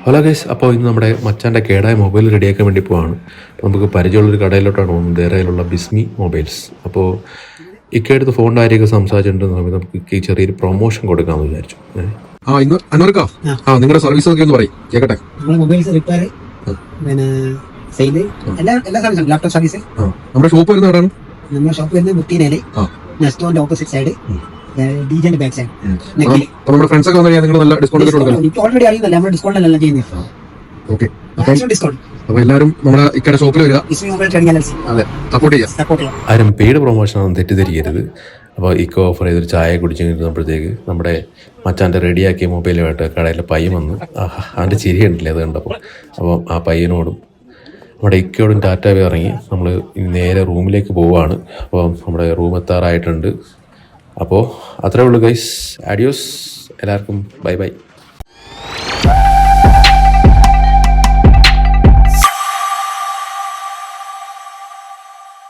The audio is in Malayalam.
ഹലോ ഗൈസ്, അപ്പോൾ ഇന്ന് നമ്മുടെ മച്ചാൻ്റെ കേടായ മൊബൈൽ റെഡിയാക്കാൻ വേണ്ടി പോവാണ്. നമുക്ക് പരിചയമുള്ളൊരു കടയിലോട്ടാണ് പോകുന്നത്, ദേറയിലുള്ള ബിസ്മി മൊബൈൽസ്. അപ്പോൾ ഇക്കടുത്ത് ഫോണിൻ്റെ കാര്യമൊക്കെ സംസാരിച്ചിട്ടുണ്ടെന്ന് സമയത്ത് നമുക്ക് ഈ ചെറിയൊരു പ്രൊമോഷൻ കൊടുക്കാമെന്ന് വിചാരിച്ചു. ഇന്ന് അൻവർക്കാ നിങ്ങളുടെ സർവീസ് ഒക്കെ ഒന്ന് പറയും കേട്ടെ. മൊബൈൽസ് റിപ്പയർ, പിന്നെ സെയില്, എല്ലാ സർവീസും, ലാപ്ടോപ്പ് സർവീസ്. നമ്മുടെ ഷോപ്പ് വരുന്ന എവിടെയാണ്? നമ്മുടെ ഷോപ്പ് വരുന്നത് മുത്തിനേല്, നെസ്റ്റോന്റെ ഓപ്പോസിറ്റ് സൈഡ്, ഡിജന്റെ ബാക്ക് സൈഡ്. നമ്മുടെ ഫ്രണ്ട്സ് ഒക്കെ വന്നാൽ നിങ്ങൾ നല്ല ഡിസ്കൗണ്ട് കൊടുക്കണം. എനിക്ക് ഓൾറെഡി അറിയുന്നില്ല, നമ്മുടെ ഡിസ്കൗണ്ട് എല്ലാം ചെയ്യുന്നത്. Okay, discount. അപ്പോൾ എല്ലാവരും നമ്മുടെ ഇക്കടെ ഷോപ്പിൽ വരിക, അതെ, സപ്പോർട്ട് ചെയ്യാം. ആരും പെയ്ഡ് പ്രൊമോഷനൊന്നും തെറ്റിദ്ധരിക്കരുത്. അപ്പോൾ ഇക്കോ ഓഫർ ചെയ്തൊരു ചായ കുടിച്ച് കഴിഞ്ഞപ്പോഴത്തേക്ക് നമ്മുടെ മച്ചാൻ്റെ റെഡിയാക്കിയ മൊബൈലുമായിട്ട് കടയിലെ പയ്യൻ വന്നു. അവൻ്റെ ചിരി കണ്ടില്ലേ അത് കണ്ടപ്പോൾ. അപ്പോൾ ആ പയ്യനോടും നമ്മുടെ ഇക്കയോടും ടാറ്റ ഇറങ്ങി നമ്മൾ നേരെ റൂമിലേക്ക് പോവുകയാണ്. അപ്പോൾ നമ്മുടെ റൂം എത്താറായിട്ടുണ്ട്. അപ്പോൾ അത്രേ ഉള്ളൂ ഗൈസ്. ആഡിയോസ്, എല്ലാവർക്കും ബൈ ബൈ.